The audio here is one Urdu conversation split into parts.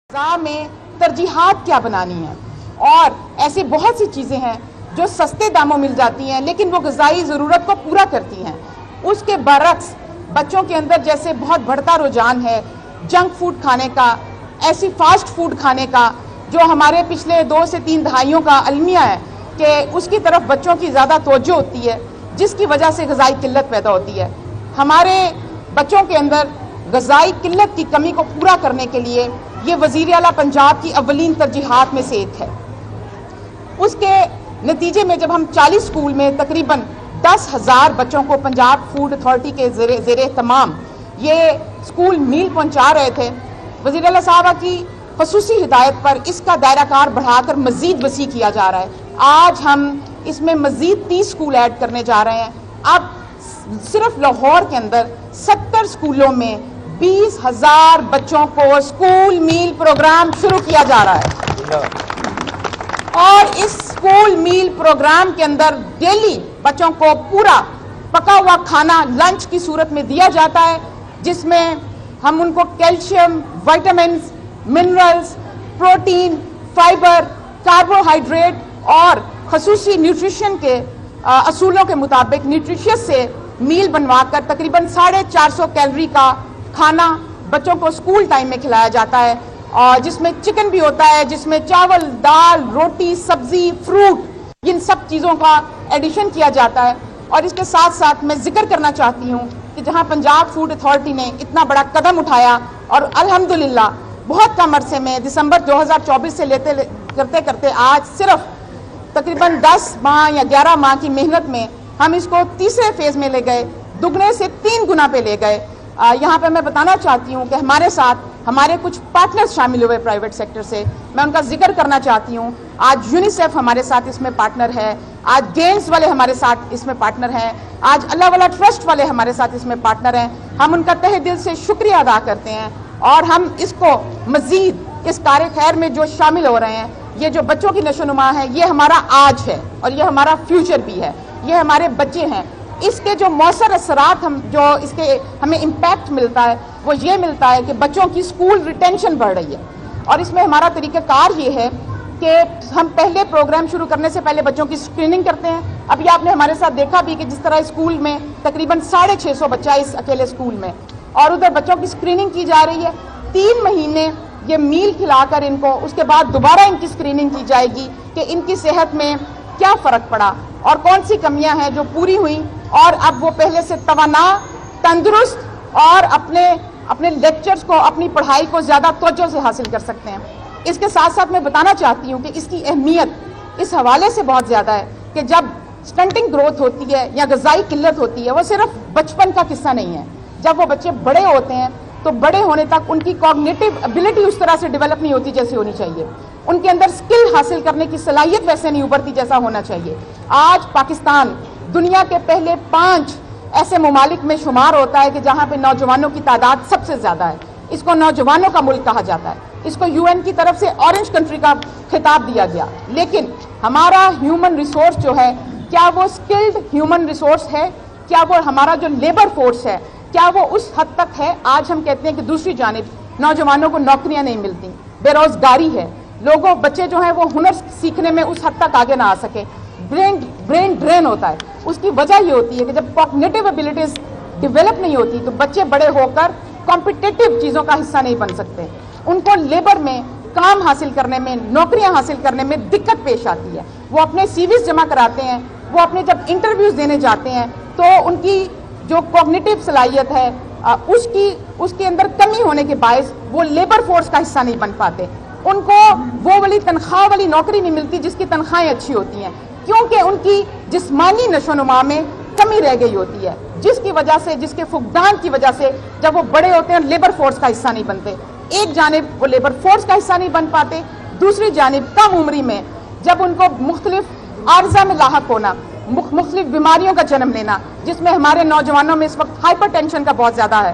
غذا میں ترجیحات کیا بنانی ہیں، اور ایسی بہت سی چیزیں ہیں جو سستے داموں مل جاتی ہیں لیکن وہ غذائی ضرورت کو پورا کرتی ہیں۔ اس کے برعکس بچوں کے اندر جیسے بہت بڑھتا رجحان ہے جنک فوڈ کھانے کا، ایسی فاسٹ فوڈ کھانے کا، جو ہمارے پچھلے 2 سے 3 دہائیوں کا المیہ ہے کہ اس کی طرف بچوں کی زیادہ توجہ ہوتی ہے، جس کی وجہ سے غذائی قلت پیدا ہوتی ہے۔ ہمارے بچوں کے اندر غذائی قلت کی کمی کو پورا کرنے کے لیے یہ وزیر اعلیٰ پنجاب کی اولین ترجیحات میں سے ایک ہے۔ اس کے نتیجے میں جب ہم 40 اسکول میں تقریباً 10,000 بچوں کو پنجاب فوڈ اتھارٹی کے زیر اہتمام یہ اسکول میل پہنچا رہے تھے، وزیر اعلیٰ صاحبہ کی خصوصی ہدایت پر اس کا دائرہ کار بڑھا کر مزید وسیع کیا جا رہا ہے۔ آج ہم اس میں مزید 30 اسکول ایڈ کرنے جا رہے ہیں۔ اب صرف لاہور کے اندر 70 اسکولوں میں 20,000 بچوں کو اسکول میل پروگرام شروع کیا جا رہا ہے، اور اس اسکول میل پروگرام کے اندر ڈیلی بچوں کو پورا پکا ہوا کھانا لنچ کی صورت میں دیا جاتا ہے، جس میں ہم ان کو calcium, vitamins, minerals, protein, fibre, carbohydrate اور خصوصی نیوٹریشن کے اصولوں کے مطابق نیوٹریشس سے میل بنوا کر تقریباً 450 کیلوری کا کھانا بچوں کو اسکول ٹائم میں کھلایا جاتا ہے، اور جس میں چکن بھی ہوتا ہے، جس میں چاول، دال، روٹی، سبزی، فروٹ، ان سب چیزوں کا ایڈیشن کیا جاتا ہے۔ اور اس کے ساتھ ساتھ میں ذکر کرنا چاہتی ہوں کہ جہاں پنجاب فوڈ اتھارٹی نے اتنا بڑا قدم اٹھایا اور الحمدللہ بہت کم عرصے میں دسمبر 2024 سے کرتے کرتے آج صرف تقریباً 10 ماہ یا 11 ماہ کی محنت میں ہم اس کو تیسرے فیز میں لے گئے، دگنے سے 3 گنا پہ لے گئے۔ یہاں پہ میں بتانا چاہتی ہوں کہ ہمارے ساتھ ہمارے کچھ پارٹنرز شامل ہوئے پرائیویٹ سیکٹر سے، میں ان کا ذکر کرنا چاہتی ہوں۔ آج یونیسیف ہمارے ساتھ اس میں پارٹنر ہے، آج گینز والے ہمارے ساتھ اس میں پارٹنر ہیں، آج اللہ والا ٹرسٹ والے ہمارے ساتھ اس میں پارٹنر ہیں۔ ہم ان کا تہہ دل سے شکریہ ادا کرتے ہیں، اور ہم اس کو مزید اس کار خیر میں جو شامل ہو رہے ہیں، یہ جو بچوں کی نشو نما ہے، یہ ہمارا آج ہے اور یہ ہمارا فیوچر بھی ہے، یہ ہمارے بچے ہیں۔ اس کے جو مؤثر اثرات اس کے ہمیں امپیکٹ ملتا ہے وہ یہ ملتا ہے کہ بچوں کی اسکول ریٹینشن بڑھ رہی ہے، اور اس میں ہمارا طریقہ کار یہ ہے کہ ہم پہلے پروگرام شروع کرنے سے پہلے بچوں کی اسکریننگ کرتے ہیں۔ ابھی آپ نے ہمارے ساتھ دیکھا بھی کہ جس طرح اسکول میں تقریباً 650 بچہ اس اکیلے اسکول میں، اور ادھر بچوں کی اسکریننگ کی جا رہی ہے۔ 3 مہینے یہ میل کھلا کر ان کو، اس کے بعد دوبارہ ان کی اسکریننگ کی جائے گی کہ ان کی صحت میں کیا فرق پڑا اور کون سی کمیاں ہیں جو پوری ہوئیں، اور اب وہ پہلے سے توانا، تندرست اور اپنے لیکچرز کو، اپنی پڑھائی کو زیادہ توجہ سے حاصل کر سکتے ہیں۔ اس کے ساتھ ساتھ میں بتانا چاہتی ہوں کہ اس کی اہمیت اس حوالے سے بہت زیادہ ہے کہ جب سٹنٹنگ گروتھ ہوتی ہے یا غذائی قلت ہوتی ہے، وہ صرف بچپن کا قصہ نہیں ہے۔ جب وہ بچے بڑے ہوتے ہیں تو بڑے ہونے تک ان کی کوگنیٹو ایبلٹی اس طرح سے ڈیولپ نہیں ہوتی جیسی ہونی چاہیے، ان کے اندر سکل حاصل کرنے کی صلاحیت ویسے نہیں ابھرتی جیسا ہونا چاہیے۔ آج پاکستان دنیا کے پہلے 5 ایسے ممالک میں شمار ہوتا ہے کہ جہاں پہ نوجوانوں کی تعداد سب سے زیادہ ہے۔ اس کو نوجوانوں کا ملک کہا جاتا ہے، اس کو UN کی طرف سے اورنج کنٹری کا خطاب دیا گیا، لیکن ہمارا ہیومن ریسورس جو ہے، کیا وہ سکلڈ ہیومن ریسورس ہے؟ کیا وہ ہمارا جو لیبر فورس ہے، کیا وہ اس حد تک ہے؟ آج ہم کہتے ہیں کہ دوسری جانب نوجوانوں کو نوکریاں نہیں ملتی، بے روزگاری ہے، بچے جو ہیں وہ ہنر سیکھنے میں اس حد تک آگے نہ آ سکے، برین ڈرین ہوتا ہے۔ اس کی وجہ یہ ہوتی ہے کہ جب کوگنیٹو ایبلٹیز ڈیولپ نہیں ہوتی تو بچے بڑے ہو کر کمپٹیٹو چیزوں کا حصہ نہیں بن سکتے، ان کو لیبر میں کام حاصل کرنے میں، نوکریاں حاصل کرنے میں دقت پیش آتی ہے۔ وہ اپنے CVs جمع کراتے ہیں، وہ اپنے جب انٹرویوز دینے جاتے ہیں تو ان کی جو کوگنیٹو صلاحیت ہے اس کے اندر کمی ہونے کے باعث وہ لیبر فورس کا حصہ نہیں بن پاتے، ان کو وہ والی تنخواہ والی نوکری نہیں ملتی جس کی تنخواہیں اچھی ہوتی ہیں، کیونکہ ان کی جسمانی نشو و نما میں کمی رہ گئی ہوتی ہے، جس کی وجہ سے، جس کے فقدان کی وجہ سے جب وہ بڑے ہوتے ہیں لیبر فورس کا حصہ نہیں بنتے۔ ایک جانب وہ لیبر فورس کا حصہ نہیں بن پاتے، دوسری جانب کم عمری میں جب ان کو مختلف عارضہ میں لاحق ہونا، مختلف بیماریوں کا جنم لینا، جس میں ہمارے نوجوانوں میں اس وقت ہائپر ٹینشن کا بہت زیادہ ہے،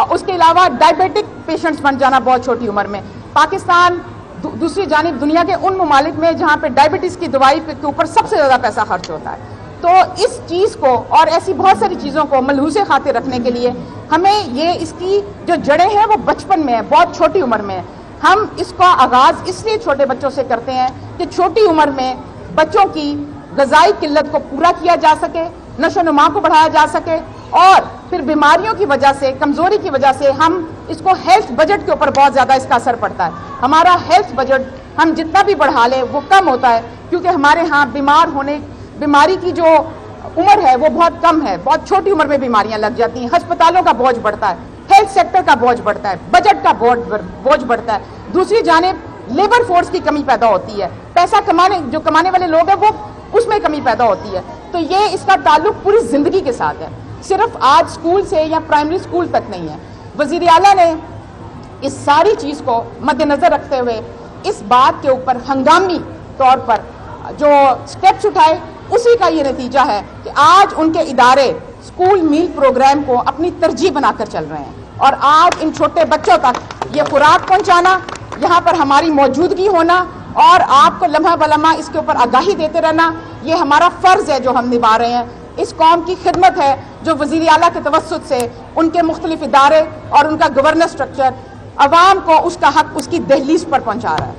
اس کے علاوہ ڈائبیٹک پیشنٹس بن جانا بہت چھوٹی عمر میں۔ پاکستان دوسری جانب دنیا کے ان ممالک میں جہاں پہ ڈائبٹیز کی دوائی کے اوپر سب سے زیادہ پیسہ خرچ ہوتا ہے۔ تو اس چیز کو اور ایسی بہت ساری چیزوں کو ملحوظ خاطر رکھنے کے لیے ہمیں اس کی جو جڑیں ہیں وہ بچپن میں ہے، بہت چھوٹی عمر میں ہے۔ ہم اس کا آغاز اس لیے چھوٹے بچوں سے کرتے ہیں کہ چھوٹی عمر میں بچوں کی غذائی قلت کو پورا کیا جا سکے، نشو و نما کو بڑھایا جا سکے، اور پھر بیماریوں کی وجہ سے، کمزوری کی وجہ سے ہم اس کو ہیلتھ بجٹ کے اوپر بہت زیادہ اس کا اثر پڑتا ہے۔ ہمارا ہیلتھ بجٹ ہم جتنا بھی بڑھا لیں وہ کم ہوتا ہے، کیونکہ ہمارے ہاں بیماری کی جو عمر ہے وہ بہت کم ہے، بہت چھوٹی عمر میں بیماریاں لگ جاتی ہیں، ہسپتالوں کا بوجھ بڑھتا ہے، ہیلتھ سیکٹر کا بوجھ بڑھتا ہے، بجٹ کا بوجھ بڑھتا ہے، دوسری جانب لیبر فورس کی کمی پیدا ہوتی ہے، پیسہ کمانے والے لوگ ہیں وہ اس میں کمی پیدا ہوتی ہے۔ تو یہ اس کا تعلق پوری زندگی کے ساتھ ہے، صرف آج سکول سے یا پرائمری سکول تک نہیں ہے۔ وزیر اعلیٰ نے اس ساری چیز کو مد نظر رکھتے ہوئے اس بات کے اوپر ہنگامی طور پر جو سٹیپس اٹھائے، اسی کا یہ نتیجہ ہے کہ آج ان کے ادارے سکول میل پروگرام کو اپنی ترجیح بنا کر چل رہے ہیں، اور آج ان چھوٹے بچوں تک یہ خوراک پہنچانا، یہاں پر ہماری موجودگی ہونا اور آپ کو لمحہ بلمحہ اس کے اوپر آگاہی دیتے رہنا، یہ ہمارا فرض ہے جو ہم نبھا رہے ہیں۔ اس قوم کی خدمت ہے جو وزیر اعلیٰ کے توسط سے ان کے مختلف ادارے اور ان کا گورننس سٹرکچر عوام کو اس کا حق اس کی دہلیز پر پہنچا رہا ہے۔